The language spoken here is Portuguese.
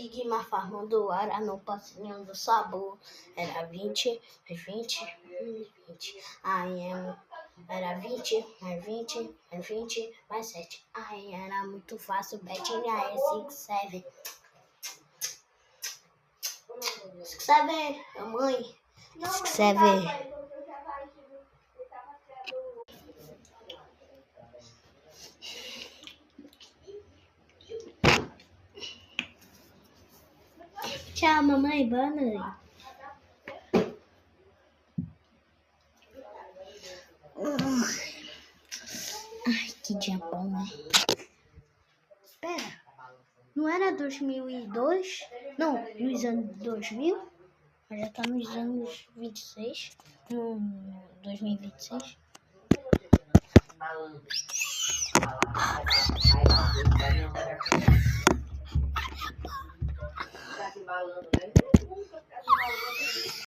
Big Ma farmando ara no passinho do sabor. Era 20, mais 20, mais 20. Era 20, mais 20, mais 20, mais 7. Ai, era muito fácil. Betinha é 6, 7. 6, 7, a mãe. 6, 7. Tchau, mamãe. Boa noite. Ai, que dia bom, né? Espera. Não era 2002? Não, nos anos 2000? Mas já tá nos anos 26. No 2026.